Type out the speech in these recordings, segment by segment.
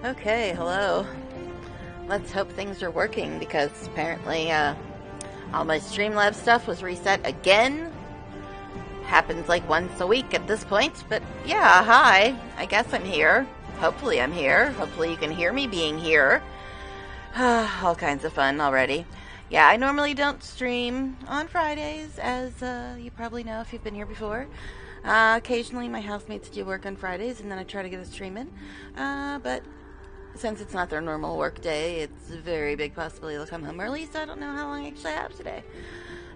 Okay, hello. Let's hope things are working because apparently all my Streamlabs stuff was reset again. Happens like once a week at this point, but yeah, hi. I guess I'm here. Hopefully I'm here. Hopefully you can hear me being here. All kinds of fun already. Yeah, I normally don't stream on Fridays, as you probably know if you've been here before. Occasionally my housemates do work on Fridays, and then I try to get a stream in. But since it's not their normal work day, it's a very big possibility they'll come home early, so I don't know how long I actually have today.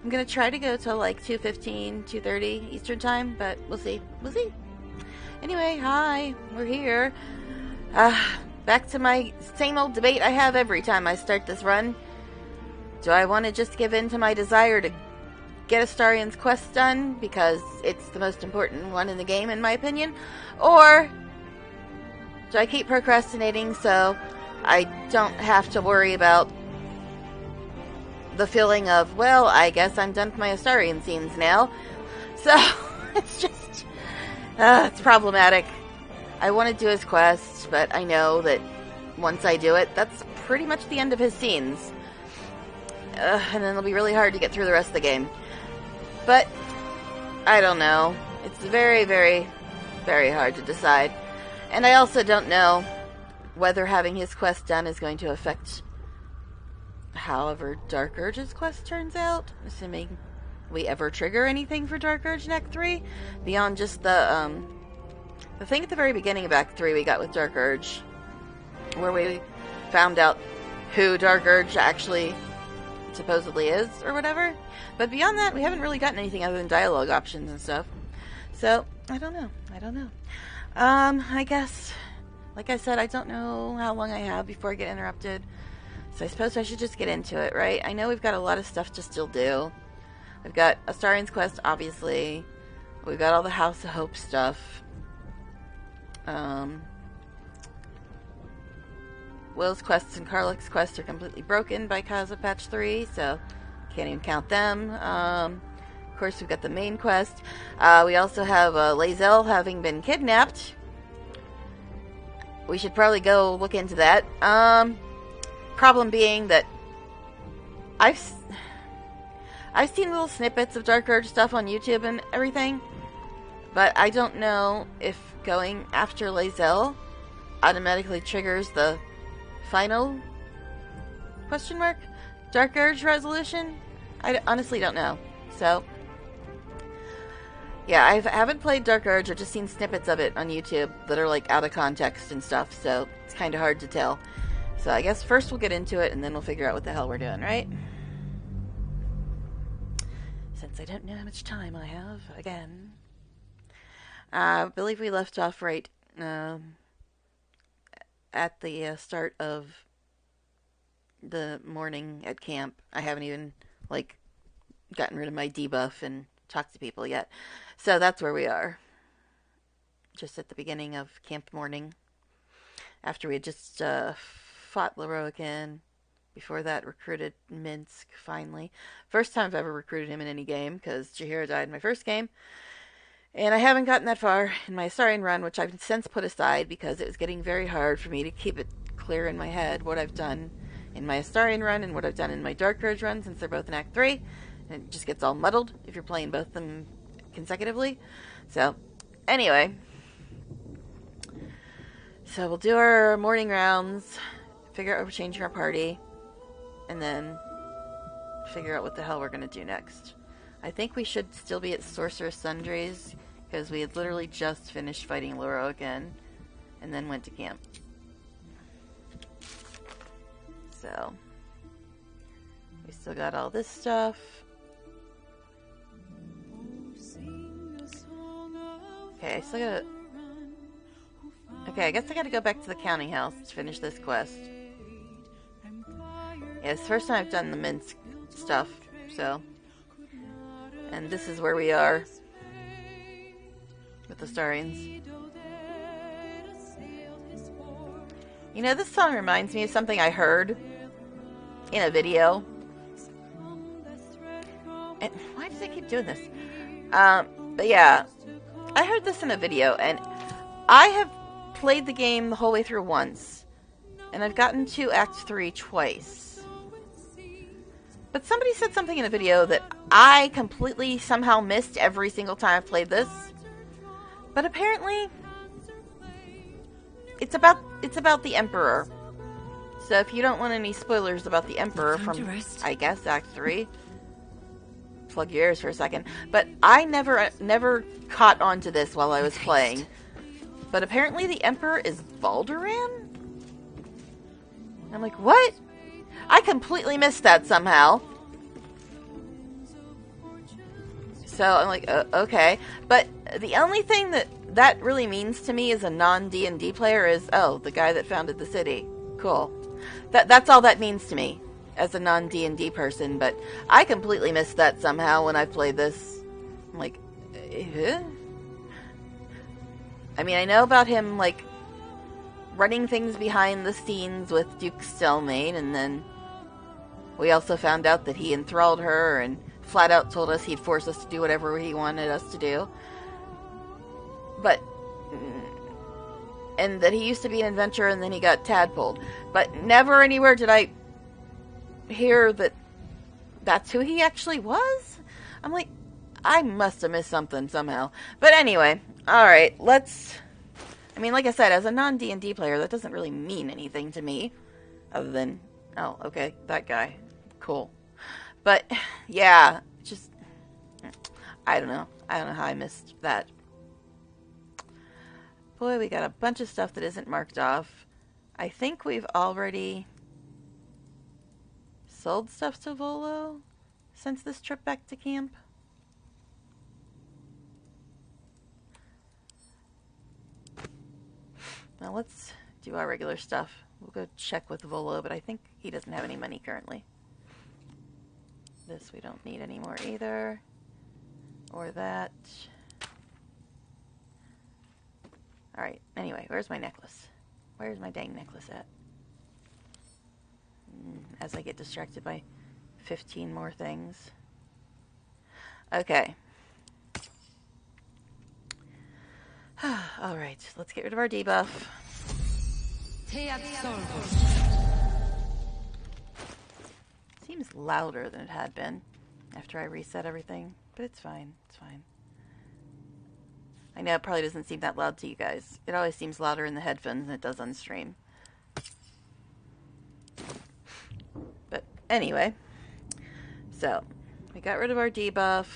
I'm going to try to go till like 2:15, 2:30 Eastern time, but we'll see. We'll see. Anyway, hi, we're here. Back to my same old debate I have every time I start this run. Do I want to just give in to my desire to get Astarion's quest done, because it's the most important one in the game, in my opinion? Or do I keep procrastinating so I don't have to worry about the feeling of, well, I guess I'm done with my Astarion scenes now. So, it's just, it's problematic. I want to do his quest, but I know that once I do it, that's pretty much the end of his scenes. And then it'll be really hard to get through the rest of the game. But, I don't know. It's very, very, very hard to decide. And I also don't know whether having his quest done is going to affect however Dark Urge's quest turns out, assuming we ever trigger anything for Dark Urge in Act 3, beyond just the thing at the very beginning of Act 3 we got with Dark Urge, where we found out who Dark Urge actually supposedly is, or whatever. But beyond that, we haven't really gotten anything other than dialogue options and stuff. So, I don't know. I guess, like I said, I don't know how long I have before I get interrupted. So I suppose I should just get into it, right? I know we've got a lot of stuff to still do. We've got Astarion's quest, obviously. We've got all the House of Hope stuff. Will's quests and Karlach's quests are completely broken by cause of patch 3, so can't even count them. Of course, we've got the main quest. We also have Lae'zel having been kidnapped. We should probably go look into that. Problem being that I've seen little snippets of Dark Urge stuff on YouTube and everything, but I don't know if going after Lae'zel automatically triggers the final question mark Dark Urge resolution. I honestly don't know. So yeah, I haven't played Dark Urge. I've just seen snippets of it on YouTube that are like out of context and stuff, so it's kind of hard to tell. So I guess first we'll get into it, and then we'll figure out what the hell we're doing, right? Since I don't know how much time I have, again. I believe we left off right at the start of the morning at camp. I haven't even, like, gotten rid of my debuff and talked to people yet. So that's where we are. Just at the beginning of camp morning. After we had just fought Lorroakan. Before that, recruited Minsk, finally. First time I've ever recruited him in any game, because Jaheira died in my first game. And I haven't gotten that far in my Astarion run, which I've since put aside because it was getting very hard for me to keep it clear in my head what I've done in my Astarion run and what I've done in my Dark Urge run, since they're both in Act 3. And it just gets all muddled if you're playing both of them consecutively. So, anyway. So we'll do our morning rounds, figure out what we're changing our party, and then figure out what the hell we're going to do next. I think we should still be at Sorceress Sundries, because we had literally just finished fighting Lorroakan, and then went to camp. So, we still got all this stuff. Okay, I still gotta... Okay, I guess I gotta go back to the counting house to finish this quest. Yeah, it's the first time I've done the Minsk stuff, so... And this is where we are with the Astarions. You know, this song reminds me of something I heard in a video. And why does it keep doing this? But yeah, I heard this in a video, and I have played the game the whole way through once. And I've gotten to Act 3 twice. But somebody said something in a video that I completely somehow missed every single time I've played this. But apparently, it's about the Emperor. So if you don't want any spoilers about the Emperor from, I guess, Act 3, plug your ears for a second. But I never caught on to this while I was playing. But apparently the Emperor is Valderan? I'm like, what? I completely missed that somehow. So I'm like, okay. But the only thing that really means to me as a non-D&D player is, oh, the guy that founded the city. Cool. That's all that means to me as a non-D&D person. But I completely missed that somehow when I played this. I'm like, I mean, I know about him, like, running things behind the scenes with Duke Stelmane, and then we also found out that he enthralled her and flat out told us he'd force us to do whatever he wanted us to do. But, and that he used to be an adventurer and then he got tadpoled. But never anywhere did I hear that that's who he actually was. I'm like, I must have missed something somehow. But anyway, alright, I mean, like I said, as a non-D&D player, that doesn't really mean anything to me. Other than, oh, okay, that guy. Cool. But, yeah, just, I don't know. I don't know how I missed that. Boy, we got a bunch of stuff that isn't marked off. I think we've already sold stuff to Volo since this trip back to camp. Now let's do our regular stuff. We'll go check with Volo, but I think he doesn't have any money currently. This we don't need anymore either. Or that. Alright, anyway, where's my necklace? Where's my dang necklace at? As I get distracted by 15 more things. Okay. Alright, let's get rid of our debuff. Seems louder than it had been after I reset everything, but it's fine, it's fine. I know it probably doesn't seem that loud to you guys. It always seems louder in the headphones than it does on stream. But anyway, so we got rid of our debuff.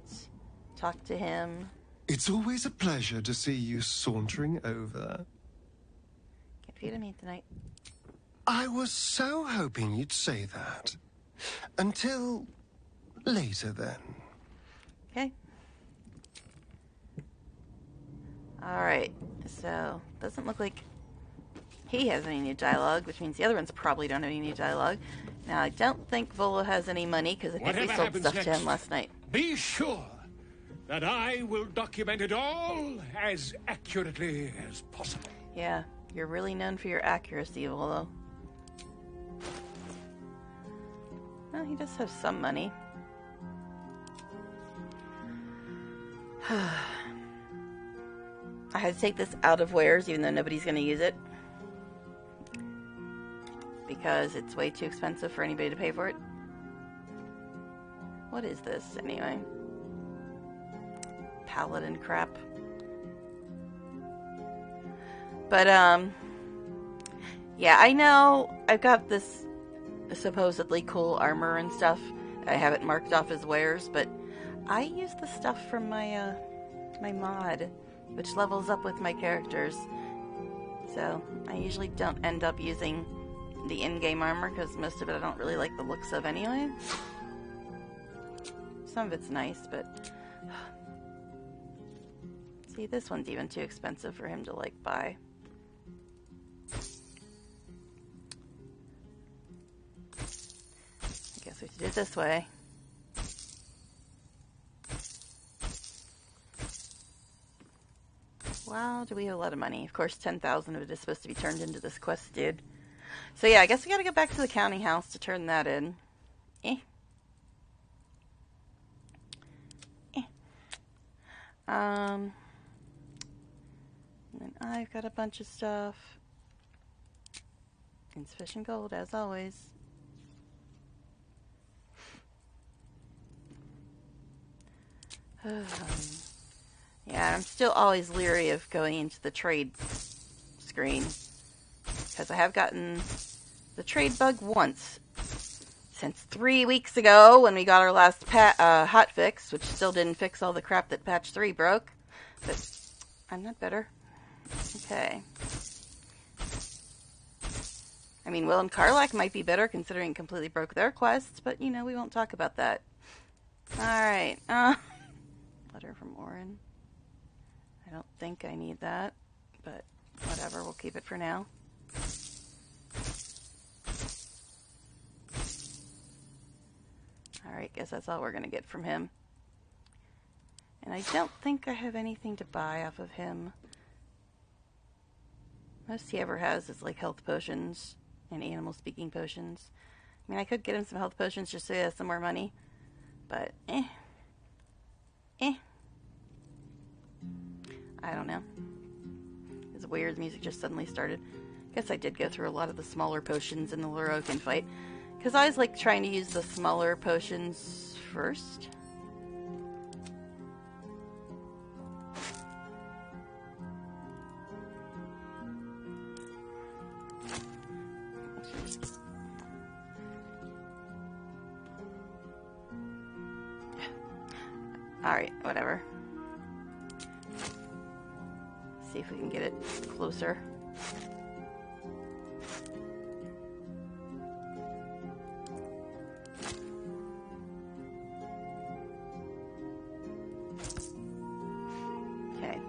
Let's talk to him. It's always a pleasure to see you sauntering over. Can't feed me tonight. I was so hoping you'd say that. Until later, then. Okay. Alright, so doesn't look like he has any new dialogue, which means the other ones probably don't have any new dialogue. Now, I don't think Volo has any money, because I think we sold stuff to him last night. Be sure that I will document it all as accurately as possible. Yeah, you're really known for your accuracy, Volo. Well, he does have some money. I had to take this out of wares, even though nobody's going to use it. Because it's way too expensive for anybody to pay for it. What is this, anyway? Paladin crap. But, yeah, I know I've got this supposedly cool armor and stuff. I have it marked off as wares, but I use the stuff from my, my mod, which levels up with my characters. So, I usually don't end up using the in-game armor, because most of it I don't really like the looks of anyway. Some of it's nice, but... See, this one's even too expensive for him to, like, buy. I guess we have to do it this way. Wow, do we have a lot of money? Of course, 10,000 of it is supposed to be turned into this quest, dude. So yeah, I guess we gotta go back to the counting house to turn that in. And then I've got a bunch of stuff. Insufficient gold, as always. Yeah, I'm still always leery of going into the trade screen, because I have gotten the trade bug once since 3 weeks ago when we got our last hot fix, which still didn't fix all the crap that patch 3 broke, but I'm not better. Okay. I mean, Will and Karlak might be better considering it completely broke their quests, but you know, we won't talk about that. Alright, letter from Orin. I don't think I need that, but whatever, we'll keep it for now. Alright, guess that's all we're gonna get from him. And I don't think I have anything to buy off of him. Most he ever has is like health potions and animal speaking potions. I mean, I could get him some health potions just so he has some more money, but I don't know. It's weird, the music just suddenly started. Guess I did go through a lot of the smaller potions in the Lorokan fight, because I always like trying to use the smaller potions first. Alright, whatever. See if we can get it closer. Okay.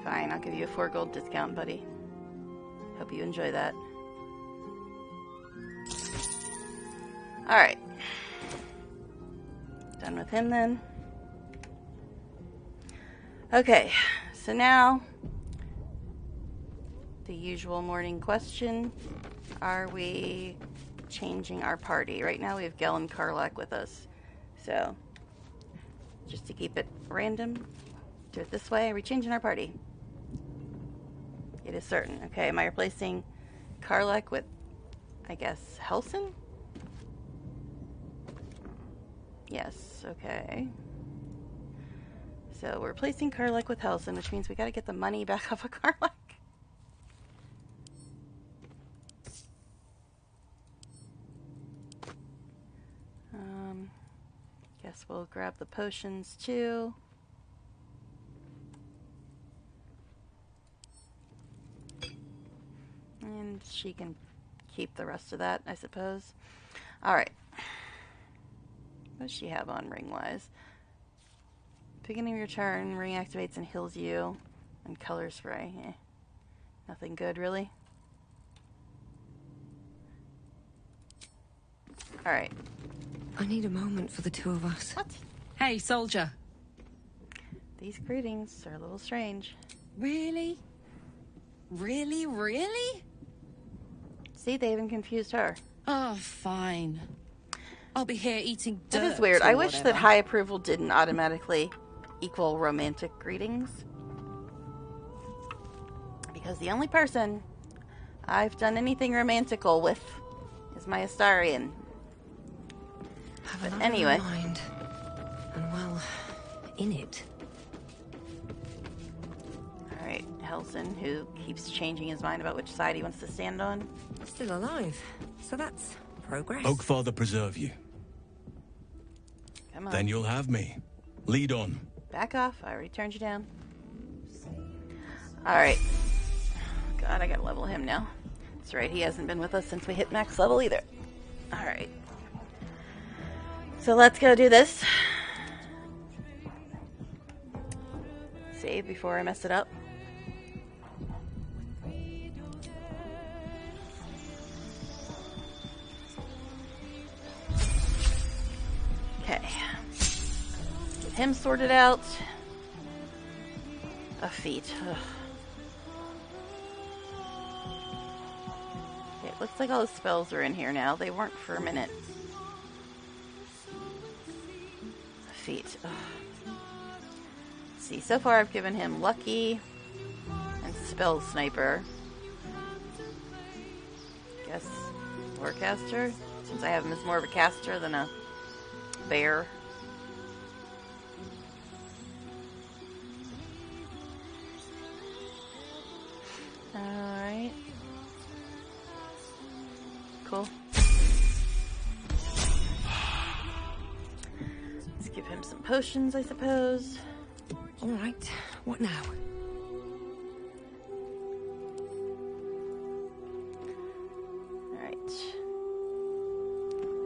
Fine, I'll give you a 4 gold discount, buddy. Hope you enjoy that. Alright. Done with him then. Okay, so now the usual morning question. Are we changing our party? Right now we have Gel and Karlak with us. So, just to keep it random, do it this way. Are we changing our party? It is certain. Okay, am I replacing Karlak with, I guess, Helson? Yes, okay. So we're replacing Karlak with Helson, which means we gotta get the money back off of Karlak. Guess we'll grab the potions too. And she can keep the rest of that, I suppose. Alright. What does she have on ring-wise? Beginning of your turn, ring activates and heals you. And color spray. Nothing good, really. Alright. I need a moment for the two of us. What? Hey, soldier. These greetings are a little strange. Really? Really, really? See, they even confused her. Oh, fine. I'll be here eating dirt. That is weird. or I wish whatever. that high approval didn't automatically equal romantic greetings. Because the only person I've done anything romantical with is my Astarion. But anyway. Mind. And well, in it. Alright, Helson, who keeps changing his mind about which side he wants to stand on. Still alive. So that's progress. Oakfather preserve you. Come on. Then you'll have me. Lead on. Back off. I already turned you down. Alright. God, I gotta level him now. That's right, he hasn't been with us since we hit max level either. Alright. So let's go do this. Save before I mess it up. Okay. Get him sorted out. A feat. Ugh. Okay, it looks like all the spells are in here now. They weren't for a minute. A feat. Ugh. Let's see. So far, I've given him Lucky and Spell Sniper. Guess Lorecaster, since I have him as more of a caster than a bear. Alright. Cool. Let's give him some potions, I suppose. Alright, what now? Alright.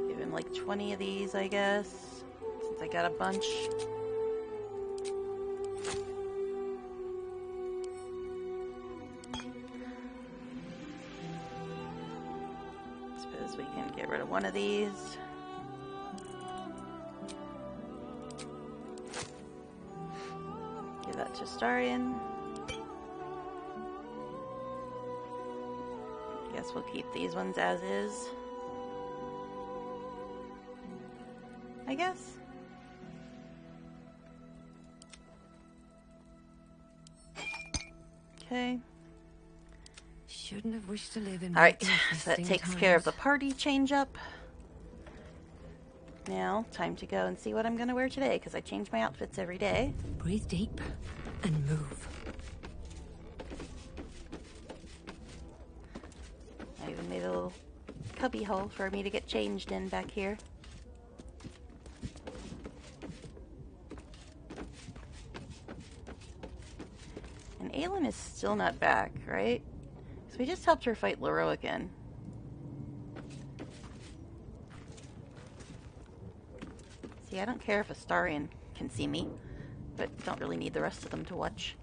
Give him like 20 of these, I guess, since I got a bunch. Suppose we can get rid of one of these. Give that to Astarion. Guess we'll keep these ones as is. I guess. Okay. Shouldn't have wished to live in. Alright, so that takes care of the party change up. Now, time to go and see what I'm going to wear today, because I change my outfits every day. Breathe deep and move. I even made a little cubby hole for me to get changed in back here. And Aelin is still not back, right? So we just helped her fight Lorroakan. See, I don't care if Astarion can see me, but don't really need the rest of them to watch.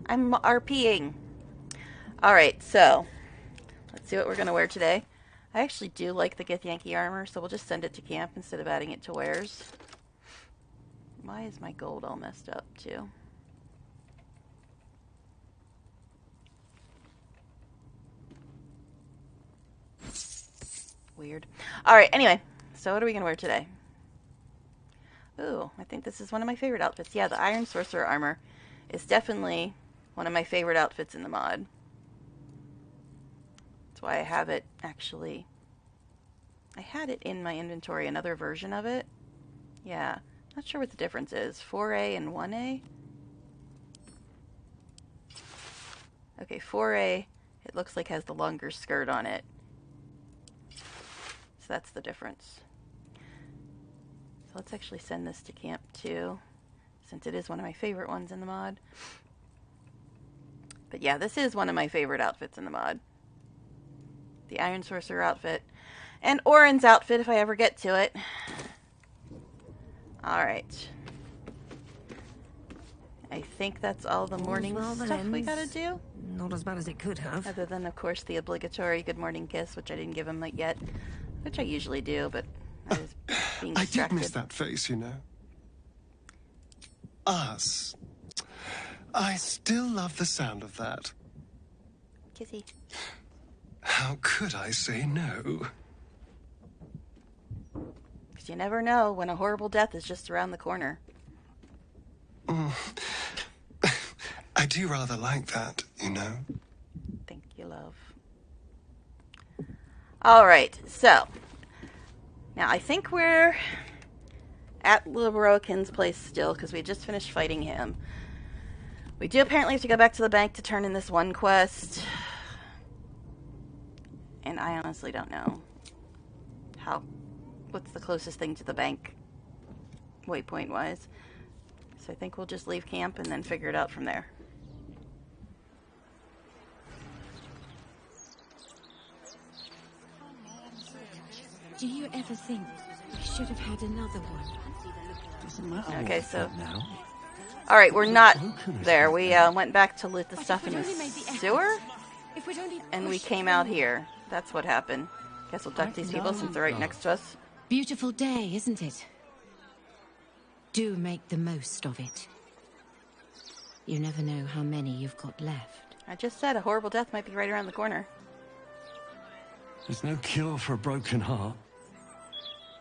I'm RPing. Alright, so let's see what we're going to wear today. I actually do like the Githyanki armor, so we'll just send it to camp instead of adding it to wares. Why is my gold all messed up, too? Weird. Alright, anyway, so what are we going to wear today? Ooh, I think this is one of my favorite outfits. Yeah, the Iron Sorcerer armor is definitely one of my favorite outfits in the mod. That's why I have it, actually. I had it in my inventory, another version of it. Yeah, not sure what the difference is. 4A and 1A? Okay, 4A, it looks like has the longer skirt on it. So that's the difference. So let's actually send this to camp too, since it is one of my favorite ones in the mod. But yeah, this is one of my favorite outfits in the mod. The Iron Sorcerer outfit. And Orin's outfit if I ever get to it. Alright. I think that's all the morning stuff we gotta do. Not as bad as it could have. Other than, of course, the obligatory good morning kiss, which I didn't give him yet. Which I usually do, but I was being distracted. I did miss that face, you know. Us. I still love the sound of that. Kissy. How could I say no? Because you never know when a horrible death is just around the corner. I do rather like that, you know. Thank you, love. Alright, so. Now, I think we're at Lorroakan's place still, because we just finished fighting him. We do apparently have to go back to the bank to turn in this one quest. And I honestly don't know what's the closest thing to the bank, waypoint-wise. So I think we'll just leave camp and then figure it out from there. Do you ever think we should have had another one? Doesn't matter. Okay, so now. all right, we're not there. We went back to loot the stuff in the sewer, and we came out here. That's what happened. Guess we'll duck these people since they're right next to us. Beautiful day, isn't it? Do make the most of it. You never know how many you've got left. I just said a horrible death might be right around the corner. There's no cure for a broken heart.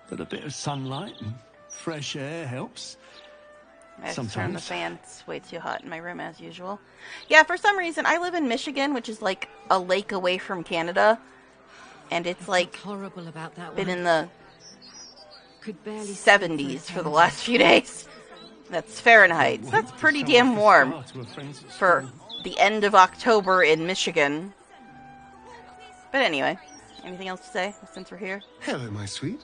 But a bit of sunlight and fresh air helps. I have to turn the Sometimes. fan. It's way too hot in my room as usual. Yeah, for some reason, I live in Michigan, which is like a lake away from Canada. And it's like horrible about that been one. in the Could barely 70s for the last few days. That's Fahrenheit. So that's pretty damn warm for the end of October in Michigan. But anyway, anything else to say since we're here? Hello, my sweet.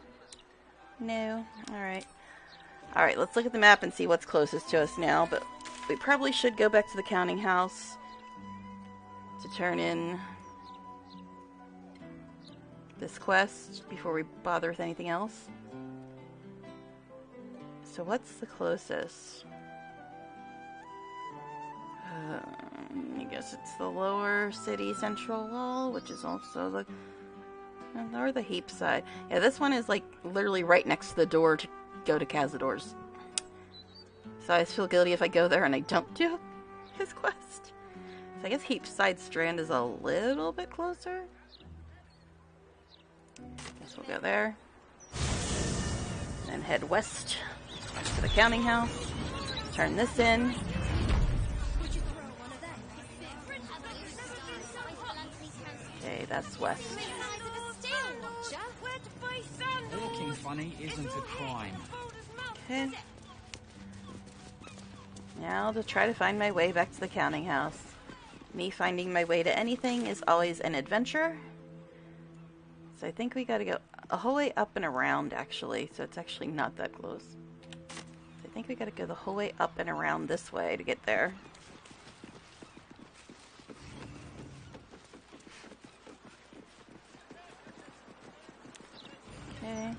No? Alright. Alright, let's look at the map and see what's closest to us now, but we probably should go back to the counting house to turn in this quest before we bother with anything else. So what's the closest? I guess it's the lower city central wall, which is also the... or the heap side. Yeah, this one is like literally right next to the door to go to Cazador's. So I feel guilty if I go there and I don't do his quest. So I guess heap side strand is a little bit closer. Guess we'll go there. And head west to the counting house. Turn this in. Okay, that's west. Walking funny isn't a crime. Okay. Now to try to find my way back to the counting house. Me finding my way to anything is always an adventure. So I think we gotta go a whole way up and around, actually. So it's actually not that close. So I think we gotta go the whole way up and around this way to get there. Okay.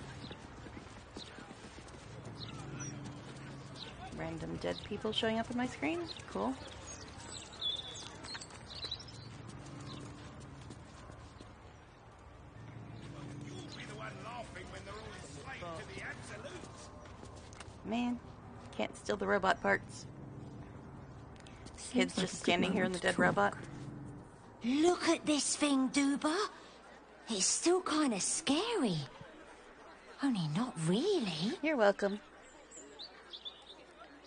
Random dead people showing up on my screen. Cool. Man, can't steal the robot parts. Kid's just standing here in the dead robot. Look at this thing, Duba. It's still kind of scary. Only not really. You're welcome.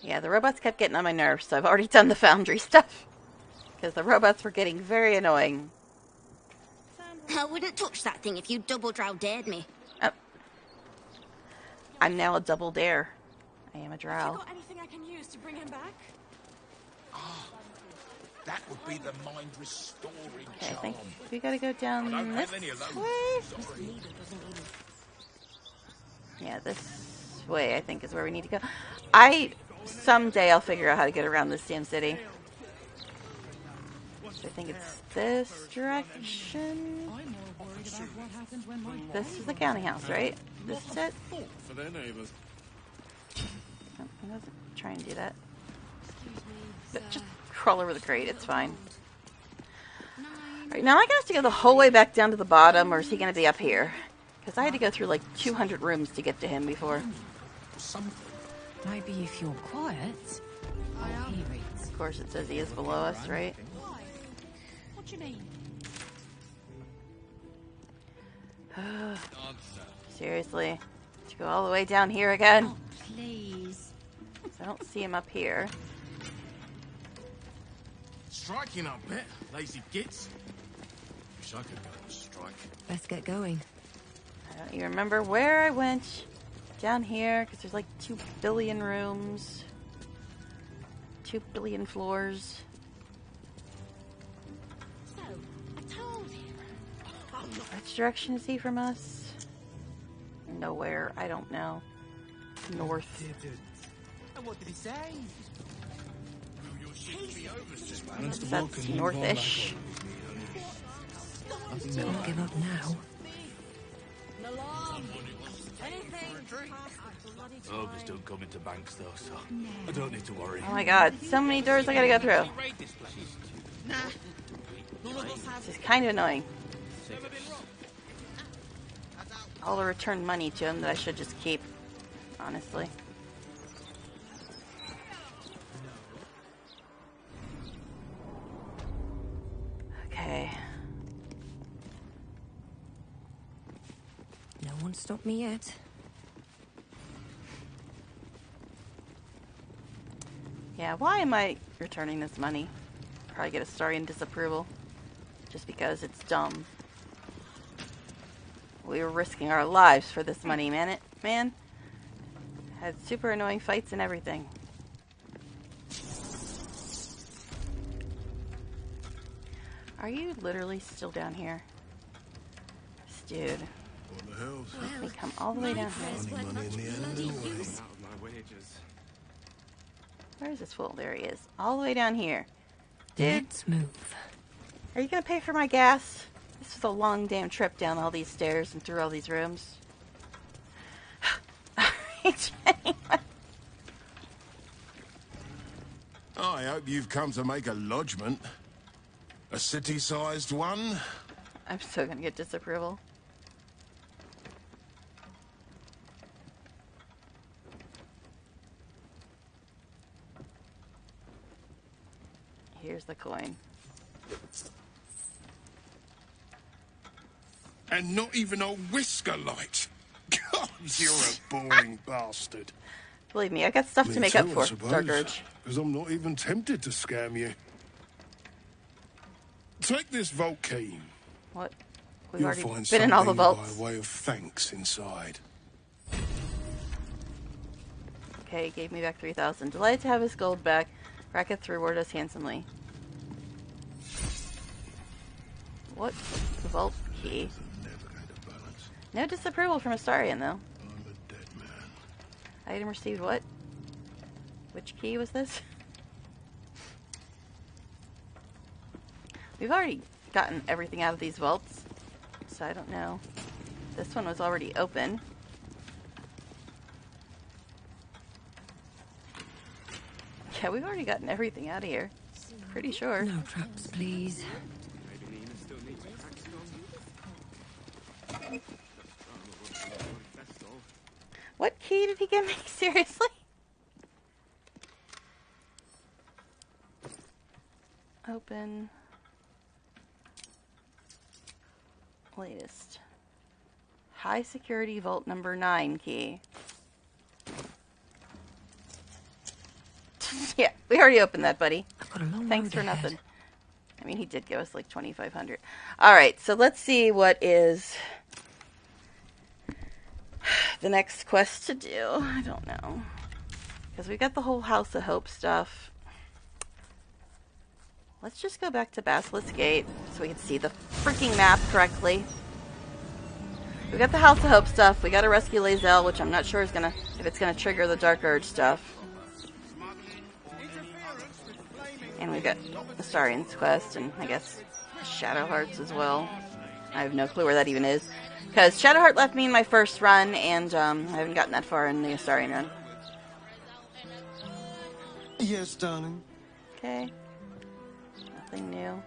Yeah, the robots kept getting on my nerves, so I've already done the foundry stuff. Because the robots were getting very annoying. I wouldn't touch that thing if you double drow dared me. Oh. I'm now a double dare. I am a drow. Have you got anything I can use to bring him back? That would be the mind restoring Okay, I charm. think we gotta go down this way. Yeah, this way I think is where we need to go. Someday I'll figure out how to get around this damn city. I think it's this direction. This is the counting house, right? This is it? For their neighbors. Oh, I wasn't trying to do that. But just crawl over the crate, it's fine. Alright, now I have to go the whole way back down to the bottom, or is he going to be up here? Because I had to go through like 200 rooms to get to him before. Maybe if you're quiet, I'll hear it. Of course it says he is below us, right? What do you mean? Seriously? To go all the way down here again? Oh, please. I don't see him up here. Striking up bit, lazy gits. Wish I could go and strike. Best get going. I don't even remember where I went. Down here, because there's like 2 billion rooms. 2 billion floors. So, I told him. Which direction is he from us? Nowhere. I don't know. North. And what did he say? That's north-ish. Don't give up now. Ogres don't come into banks though, so I don't need to worry. Oh my god, so many doors I gotta go through. This is kind of annoying. All the return money to him that I should just keep, honestly. Okay. No one stopped me yet. Yeah, why am I returning this money? Probably get Astarion disapproval. Just because it's dumb. We were risking our lives for this money, man. Had super annoying fights and everything. Are you literally still down here? This dude. What the hell's Let me come all the way down here. money in the end anyway? Out of my wages. Where is this fool? There he is. All the way down here. Dude, Let's move. are you gonna pay for my gas? This was a long damn trip down all these stairs and through all these rooms. Alright, anyway. I hope you've come to make a lodgment. A city-sized one? I'm still gonna get disapproval. Here's the coin. And not even a whisker light. God, you're a boring bastard. Believe me, I got stuff to make up for, Dark Urge. Because I'm not even tempted to scam you. Take this vault key. What? We've You'll already find been in all the something vaults. by way of thanks inside. Okay, gave me back 3,000. Delighted to have his gold back. Brackets reward us handsomely. What? The vault key. Never going to balance. No disapproval from Astarion, though. I'm a dead man. Item received what? Which key was this? We've already gotten everything out of these vaults, so I don't know. This one was already open. Yeah, we've already gotten everything out of here. Pretty sure. No traps, please. Maybe Nina still needs a crack on. What key did he give me? Seriously? Open. Latest. High security vault number 9 key. Yeah, we already opened that, buddy. I've got a long Thanks road for ahead. nothing. I mean, he did give us like 2,500. Alright, so let's see what is the next quest to do. I don't know. Because we got the whole House of Hope stuff. Let's just go back to Basilisk Gate so we can see the freaking map correctly. We got the House of Hope stuff. We got to rescue Lae'zel, which I'm not sure is gonna if it's gonna trigger the Dark Urge stuff. And we got Astarion's quest, and I guess Shadowheart's as well. I have no clue where that even is, because Shadowheart left me in my first run, and I haven't gotten that far in the Astarion run. Yes, darling. Okay. Nothing new.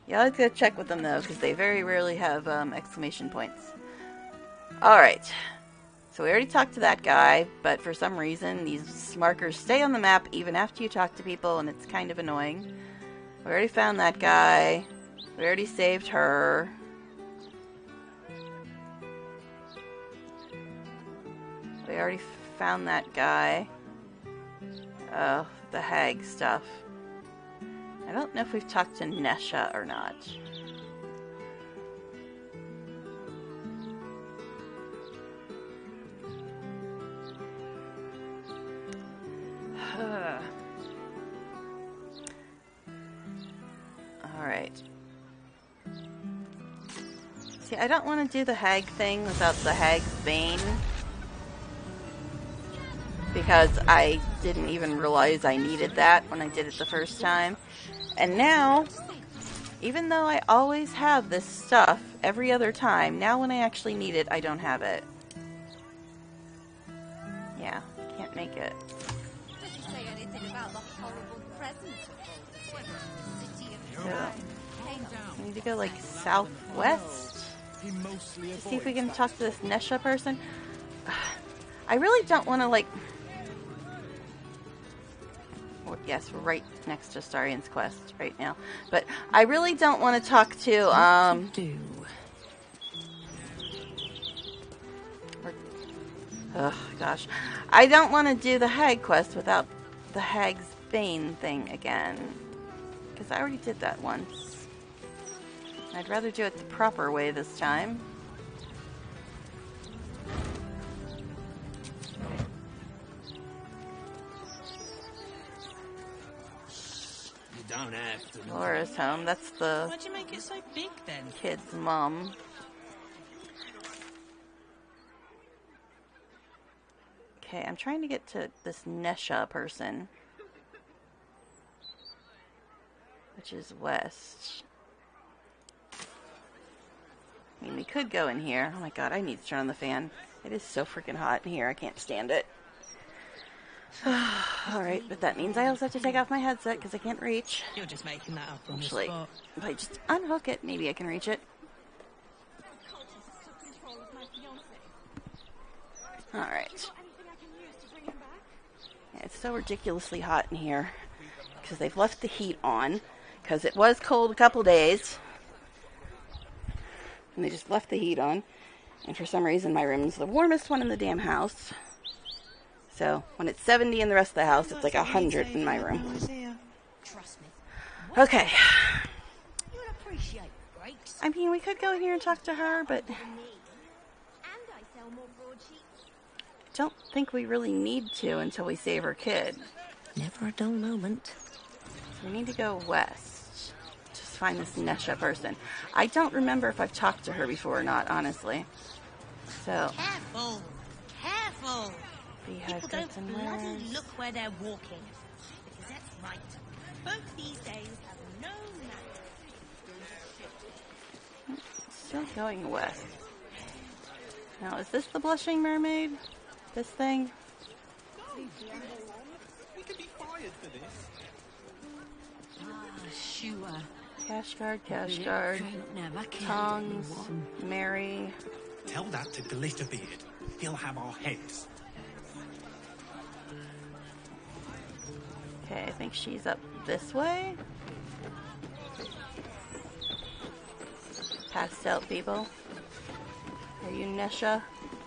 Yeah, let's go check with them, though, because they very rarely have exclamation points. Alright. So we already talked to that guy, but for some reason, these markers stay on the map even after you talk to people, and it's kind of annoying. We already found that guy. We already saved her. We already found that guy. Oh, the hag stuff. I don't know if we've talked to Nesha or not. Alright. See, I don't want to do the hag thing without the hag's bane. Because I didn't even realize I needed that when I did it the first time. And now, even though I always have this stuff every other time, now when I actually need it, I don't have it. Yeah, can't make it. So, we need to go like southwest to see if we can talk to this Nesha person. I really don't want to like... Yes, we're right next to Astarion's quest right now. But I really don't want to talk to, oh, gosh. I don't want to do the hag quest without the hag's Bane thing again. Because I already did that once. I'd rather do it the proper way this time. You don't have to. Laura's home. That's the Why'd you make it so big then? kid's mom. Okay, I'm trying to get to this Nesha person. Which is west. I mean, we could go in here. Oh my god, I need to turn on the fan. It is so freaking hot in here. I can't stand it. Alright, but that means I also have to take off my headset because I can't reach. You're just making that up on the Actually, spot. if I just unhook it, maybe I can reach it. Alright. Yeah, it's so ridiculously hot in here because they've left the heat on because it was cold a couple days. And they just left the heat on. And for some reason, my room's the warmest one in the damn house. So, when it's 70 in the rest of the house, it's like 100 in my room. Okay. I mean, we could go in here and talk to her, but I don't think we really need to until we save her kid. Never a dull moment. So we need to go west. Just find this Nesha person. I don't remember if I've talked to her before or not, honestly. So, Careful! Careful! beehive People don't goods and bloody wares. look where they're walking. Because that's right. Both these days have no manners. Still going west. Now, is this the blushing mermaid? This thing? We could be fired for this. Sure. Cash guard, Never killed tongs, anyone. Mary. Tell that to Glitterbeard. He'll have our heads. Okay, I think she's up this way. Passed out people. Are you Nesha?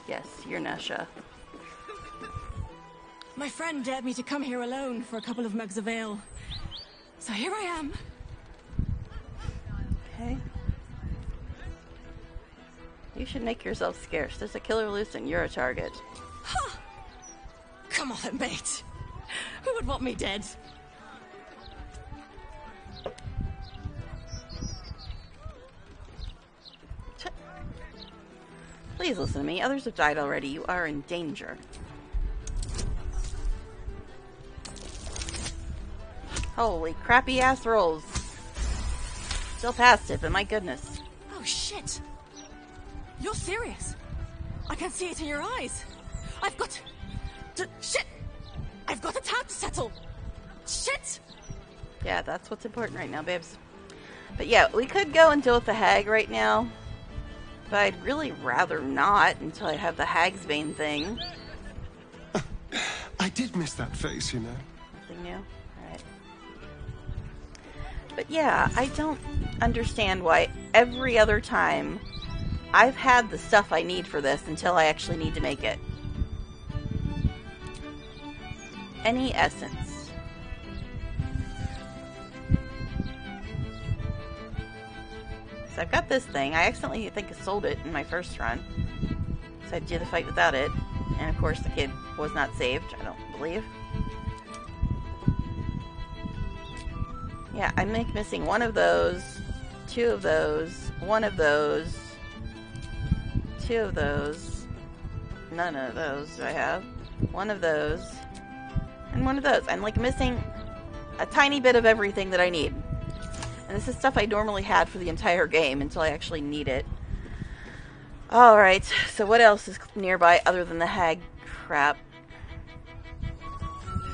Yes, you're Nesha. My friend dared me to come here alone for a couple of mugs of ale. So here I am. Okay. You should make yourself scarce. There's a killer loose and you're a target. Huh. Come on, mate. Who would want me dead? Please listen to me. Others have died already. You are in danger. Holy crappy ass rolls. Still passed it, but my goodness. Oh, shit. You're serious. I can see it in your eyes. I've got... shit! I've got a tab to settle. Shit! Yeah, that's what's important right now, babes. But yeah, we could go and deal with the hag right now. But I'd really rather not until I have the hag's bane thing. I did miss that face, you know. Nothing new? Alright. But yeah, I don't understand why every other time I've had the stuff I need for this until I actually need to make it. Any essence. So I've got this thing. I accidentally think I sold it in my first run. So I did the fight without it. And of course the kid was not saved, I don't believe. Yeah, I'm missing one of those, two of those, one of those, two of those, none of those do I have, one of those, and one of those. I'm like missing a tiny bit of everything that I need. And this is stuff I normally had for the entire game until I actually need it. Alright, so what else is nearby other than the hag crap?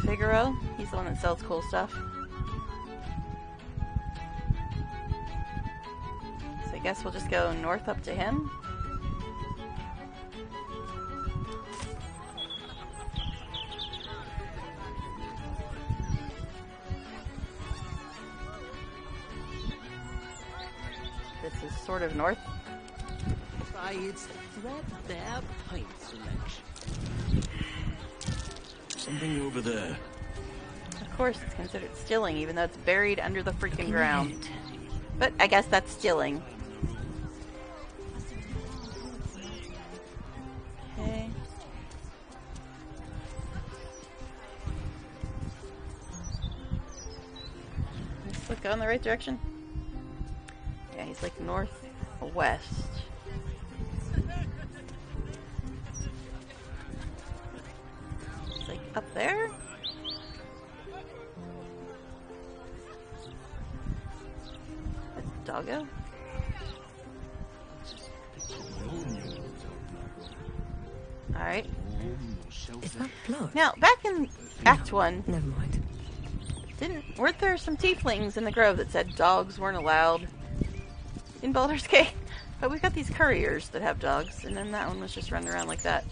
Figaro? He's the one that sells cool stuff. So I guess we'll just go north up to him. This is sort of north. By its threadbare pint selection. Something over there. Of course it's considered stealing, even though it's buried under the freaking ground. But I guess that's stealing. Okay. Let's look, go in the right direction. Yeah, he's like northwest. It's like up there? Doggo? Alright. Is that blood? Now, back in Act 1, Never mind. weren't there some tieflings in the grove that said dogs weren't allowed in Baldur's Gate? But we've got these couriers that have dogs, and then that one was just running around like that.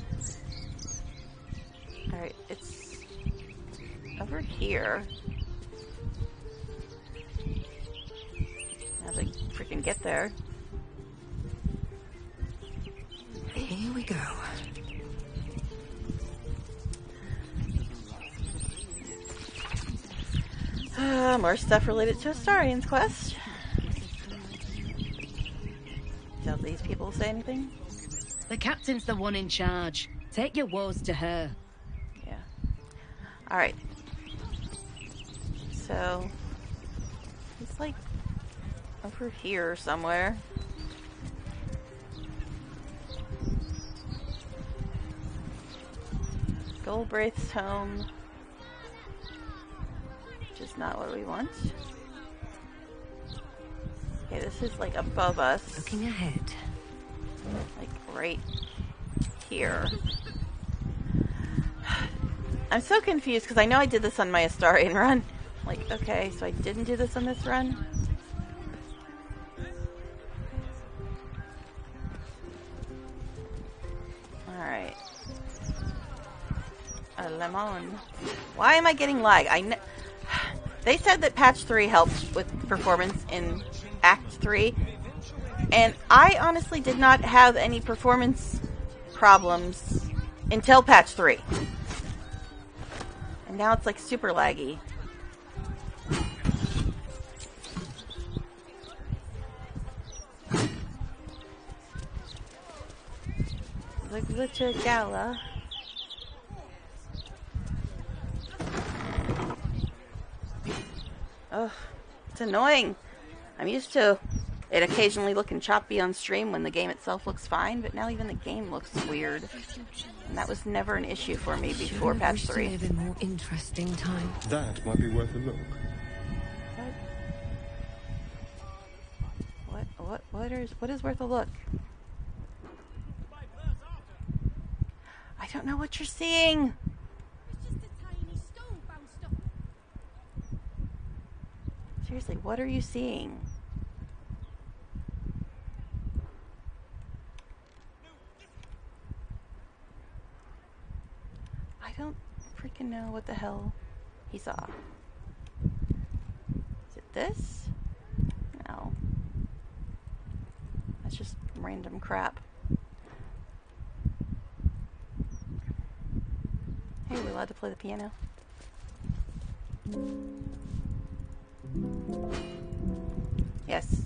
Alright, it's over here. As I freaking get there. Here we go. More stuff related to Astarion's quest. Don't these people say anything? The captain's the one in charge. Take your woes to her. Yeah. Alright. So, it's like over here somewhere. Goldbraith's home. Which is not what we want. Okay, this is like above us. Looking ahead. Like right here. I'm so confused because I know I did this on my Astarion run. Like, okay, so I didn't do this on this run? Alright. Lemon. Why am I getting lag? They said that patch 3 helped with performance in Act 3. And I honestly did not have any performance problems until patch 3. And now it's like super laggy. The Glitcher Gala. Ugh, it's annoying. I'm used to it occasionally looking choppy on stream when the game itself looks fine, but now even the game looks weird. And that was never an issue for me before patch 3. Live in more interesting time. That might be worth a look. What is worth a look? I don't know what you're seeing. Seriously, what are you seeing? I don't freaking know what the hell he saw. Is it this? No. That's just random crap. Hey, we're allowed to play the piano. Yes.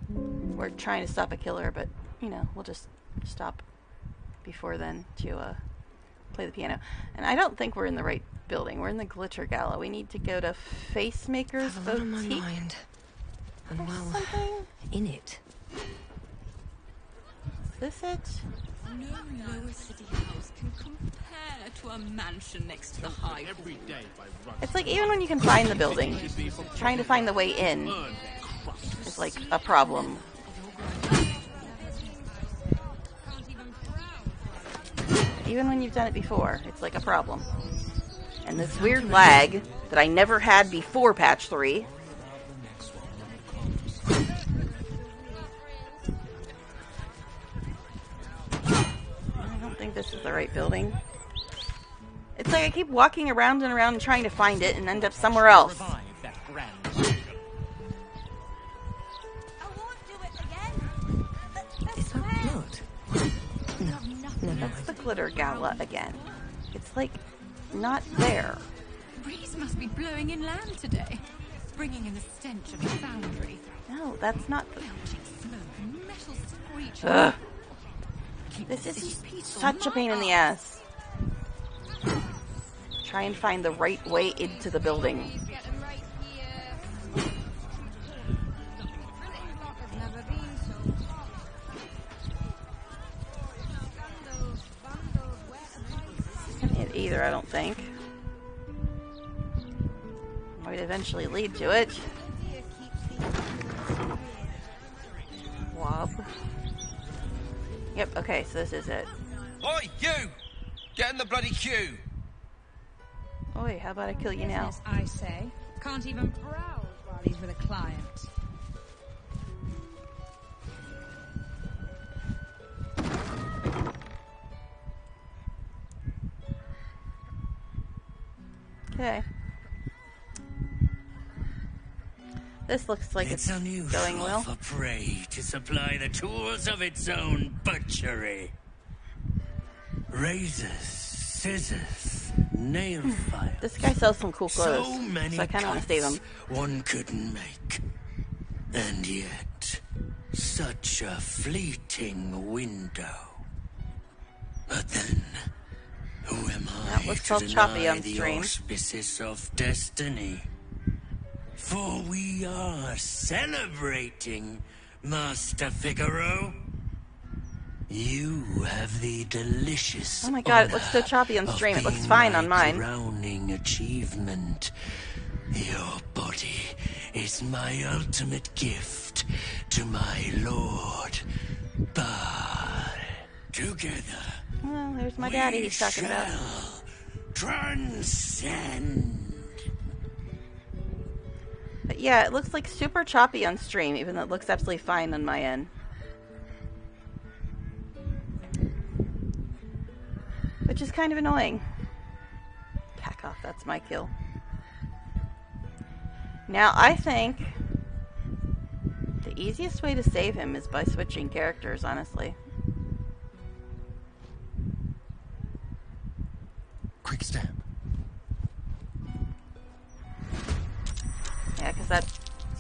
We're trying to stop a killer, but, you know, we'll just stop before then to play the piano. And I don't think we're in the right building. We're in the Glitcher Gala. We need to go to Facemaker's Have a lot on my Boutique. mind. And Or well, something? in it. Is this it? No lower city house can compare to a mansion next to the high Every day by run. It's like even when you can find the building, trying to find the way in is like a problem. Even when you've done it before, it's like a problem. And this weird lag that I never had before patch 3. I don't think this is the right building. It's like I keep walking around and around and trying to find it and end up somewhere else. Revive that grand. Is that blood? No. That's the Glitter Gala again. It's like not there. breeze must be blowing inland today, bringing in the stench of the foundry. No, that's not. Belching smoke and metal screeching. Ugh. Keep This the is city peaceful, such a my pain in the ass. Try and find the right way into the building. It either, I don't think. Might eventually lead to it. Wob. Yep, okay, so this is it. Oi, you! Get in the bloody queue! Oi, how about I kill you now? Business, I say. Can't even browse while he's with a client. Okay. This looks like it's going well. For prey to supply the tools of its own butchery. Razors, scissors, nail files. This guy sells some cool clothes, So many so I kind of want to save him. one couldn't make. And yet, such a fleeting window. But then, who am That I looks to all choppy deny on the stream. auspices of destiny? For we are celebrating, Master Figaro. You have the delicious. Oh my god, it looks so choppy on stream. It looks fine on mine. Crowning achievement. Your body is my ultimate gift to my lord. But together, Well, there's my daddy he's talking about. Transcend. But yeah, it looks like super choppy on stream, even though it looks absolutely fine on my end. Which is kind of annoying. Pack off, that's my kill. Now, I think the easiest way to save him is by switching characters, honestly. Quick step. Yeah, because that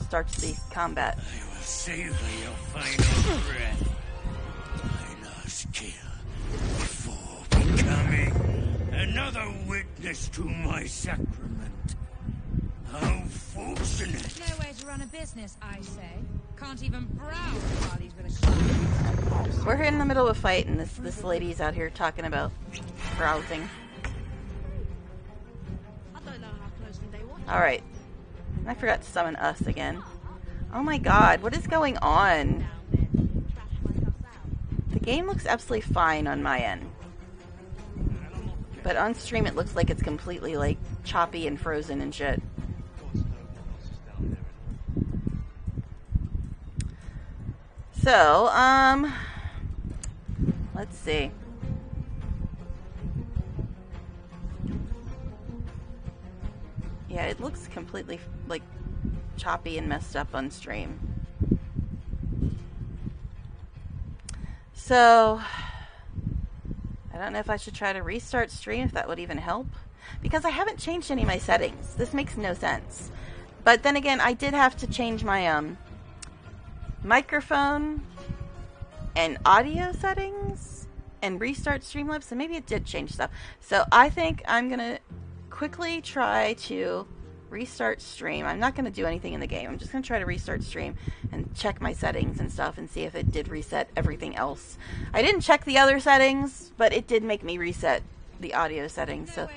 starts the combat. I will savor your final breath. My last kill before becoming another witness to my sacrament. How fortunate. No way to run a business, I say. Can't even browse while he's with a client. We're in the middle of a fight, and this lady's out here talking about browsing. Alright. I forgot to summon us again. Oh my god, what is going on? The game looks absolutely fine on my end. But on stream it looks like it's completely, like, choppy and frozen and shit. So, let's see. Yeah, it looks completely, like, choppy and messed up on stream. So, I don't know if I should try to restart stream, if that would even help. Because I haven't changed any of my settings. This makes no sense. But then again, I did have to change my, microphone and audio settings and restart Streamlabs, so maybe it did change stuff. So I think I'm gonna quickly try to restart stream. I'm not gonna do anything in the game. I'm just gonna try to restart stream and check my settings and stuff and see if it did reset everything else. I didn't check the other settings, but it did make me reset the audio settings, so